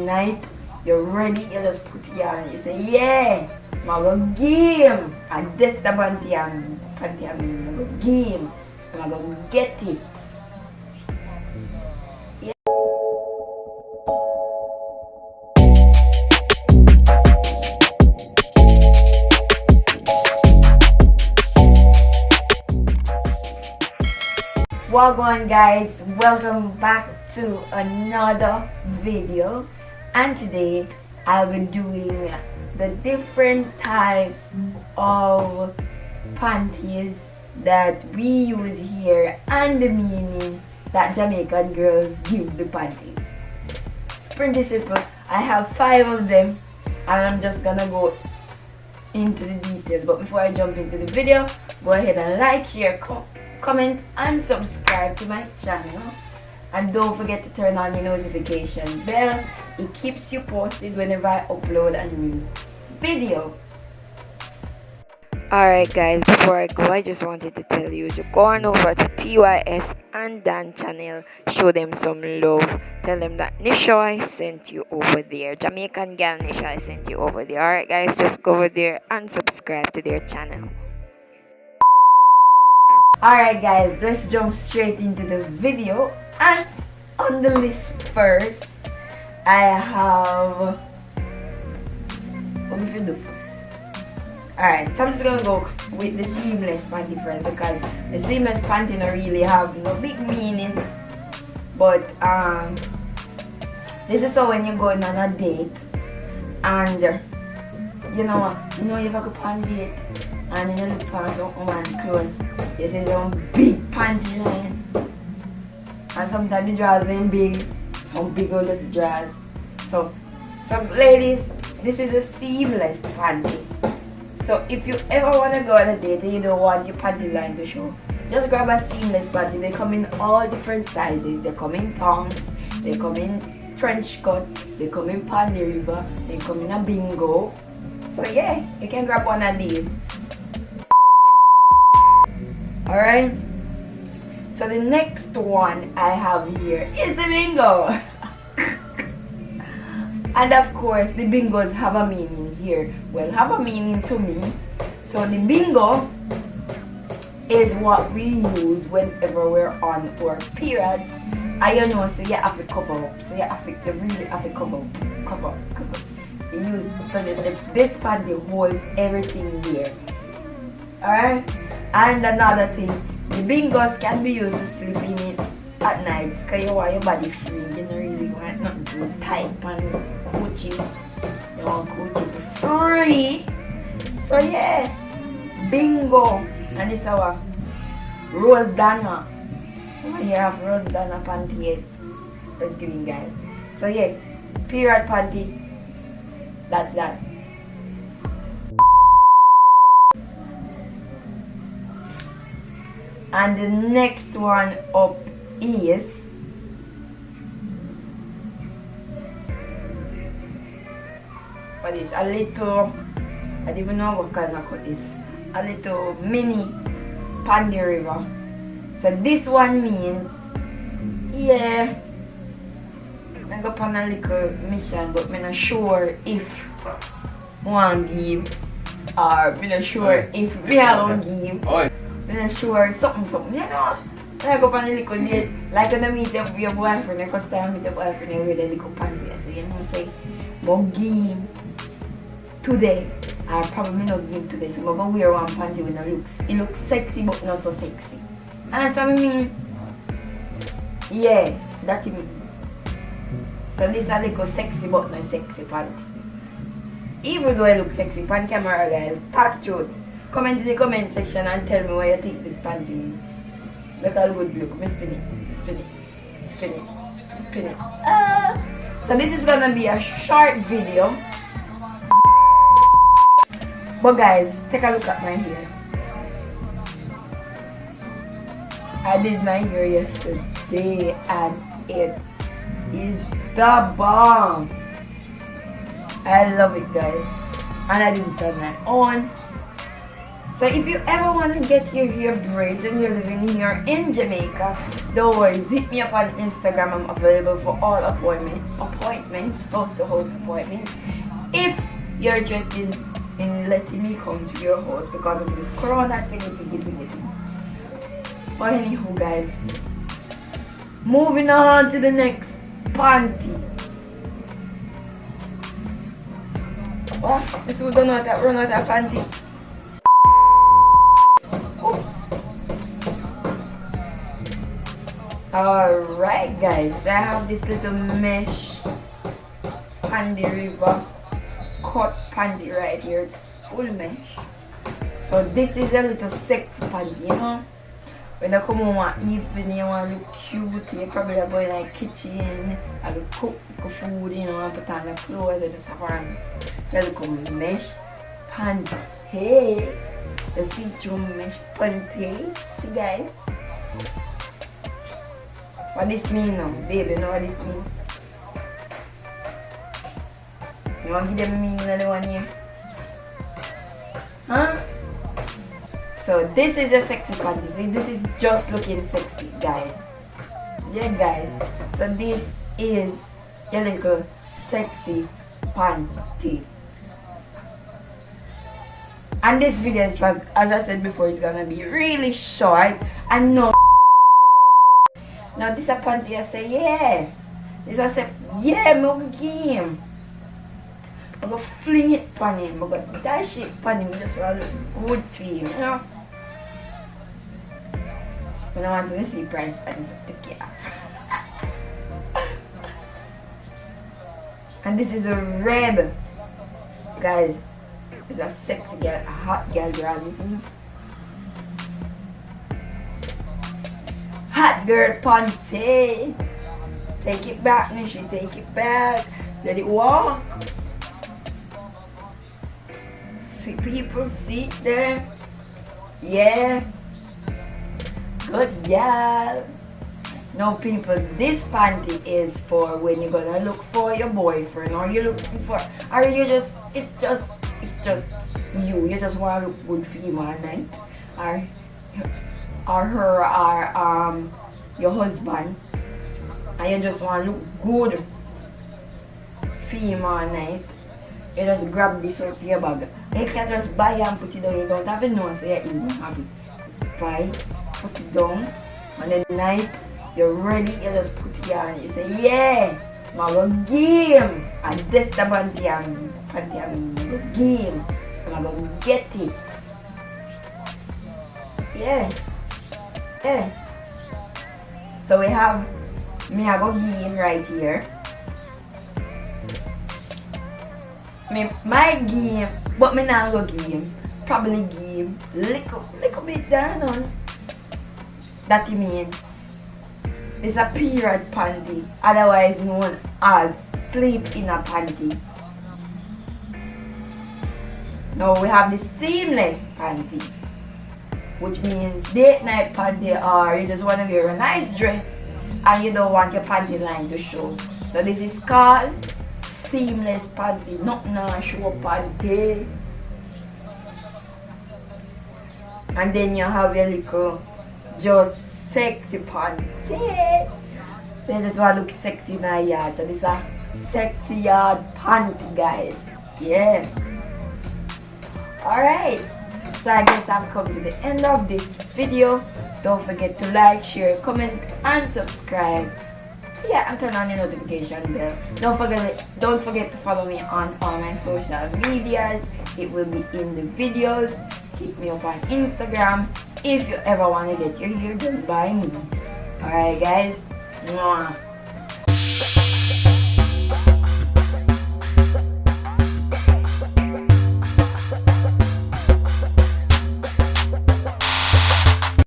night, you're ready, you just put it on. You say, yeah, I'm going to game. And this the panty I'm going to game. I'm going to get it. Welcome guys, welcome back to another video, and today I'll be doing the different types of panties that we use here and the meaning that Jamaican girls give the panties. Pretty simple. I have 5 of them and I'm just gonna go into the details, but before I jump into the video, go ahead and like, share, comment and subscribe to my channel, and don't forget to turn on the notification bell. It keeps you posted whenever I upload a new video. Alright guys, before I go, I just wanted to tell you to go on over to TYS and Dan channel, show them some love, tell them that Nishoy sent you over there, Jamaican girl Nishoy sent you over there. Alright guys, just go over there and subscribe to their channel. Alright guys, let's jump straight into the video, and on the list first I have, what if you do first? Alright, so I'm just gonna go with the seamless panty first, because the seamless panty don't really have no big meaning, but this is so when you're going on a date and you know you have a go on date and you look for some woman's clothes. You see some big panty line, and sometimes the drawers ain't big, some big old little drawers. So some ladies, this is a seamless panty. So if you ever want to go on a date and you don't want your panty line to show, just grab a seamless panty. They come in all different sizes. They come in thongs, they come in French cut, they come in panty river, they come in a bingo. So yeah, you can grab one of these. Alright, so the next one I have here is the bingo. And of course the bingos have a meaning here. Well, have a meaning to me. So the bingo is what we use whenever we're on our period. I know, so you have to cover up. So you really have to cover up. You use, so this panty holds everything here. Alright? And another thing, the bingos can be used to sleep in it at night, because you want your body free. You don't really want nothing too tight and coochie. You want coochie to free. So yeah, bingo. And it's our Rose Dana. Here I have Rose Dana panty. Let's give it guys. So yeah, period panty. That's that. And the next one up is what is a little, I don't even know what kind of cut this, a little mini panty river. So this one means, yeah, I go on a little mission, but I'm not sure if one give, or I'm not sure if we are going to give. I'm not sure something, you know. I go on a little date, like when you meet your boyfriend, the first time you meet your boyfriend, you wear the little panty. So you know, say, but give today. I probably not give today, so I'm going to wear one panty when it looks sexy, but not so sexy. And so I mean, yeah, that's it. So this is a little sexy, but not sexy panty. Even though it looks sexy, pan camera guys, talk truth. Comment in the comment section and tell me what you think this panty is. Look how good look. Me spin it. So this is gonna be a short video. But guys, take a look at my hair. I did my hair yesterday and it is the bomb. I love it guys. And I did it on my own. So if you ever want to get your hair braids and you're living here in Jamaica, don't worry, hit me up on Instagram. I'm available for all appointments, host to host appointments. If you're interested in letting me come to your house because of this corona thing. But anywho guys, moving on to the next panty. What? This will run out of panty. Oops. Alright guys, I have this little mesh panty river cut panty right here. It's full mesh. So this is a little sex panty, you know. When you come home and eat, when you want to look cute, you probably go in the kitchen and cook food, you know, and put on the clothes and just have on a little mesh panty. Hey, the see-through mesh panty. See guys? What this mean now? Baby, you know what this mean? You want to give them me another one here? Huh? So this is a sexy panty. See, this is just looking sexy, guys. Yeah, guys. So this is a little sexy panty. And this video is, as I said before, is gonna be really short and no. Now this a panty. I say yeah. This I say yeah, my game. I'm gonna fling it on him, I'm gonna dash it on him just to look good for him, you know? When I want to see price and take it off. And this is a red. Guys, it's a sexy girl, a hot girl drag, isn't it? Hot girl panty. Take it back, Nishi, take it back. Let it walk. See people sit there. Yeah. Good job. No people, this panty is for when you're gonna look for your boyfriend or you're looking for, or you just, it's just you just wanna look good for him all night. Or her, or your husband. And you just wanna look good for him all night. You just grab this out of your bag. You can just buy and put it down. You don't have to know so you even have it. Just buy, put it down, and then night you're ready, you just put it on. You say, yeah, I'm going to game. And this the panty I'm the game. And I'm going to get it. Yeah. Yeah. So we have me I go game right here. My game, but me not go game. Probably game little bit down on. That you mean? It's a period panty, otherwise known as sleep in a panty. Now we have the seamless panty, which means date night panty, or you just want to wear a nice dress and you don't want your panty line to show. So this is called seamless panty, not no show panty. And then you have your little just sexy panty. So you just want to look sexy in my yard. So this is a sexy yard panty, guys. Yeah. Alright. So I guess I've come to the end of this video. Don't forget to like, share, comment, and subscribe. Yeah, and turn on the notification bell. Don't forget to follow me on all my social medias. It will be in the videos. Hit me up on Instagram if you ever want to get your hair done by me. Alright guys. Mwah.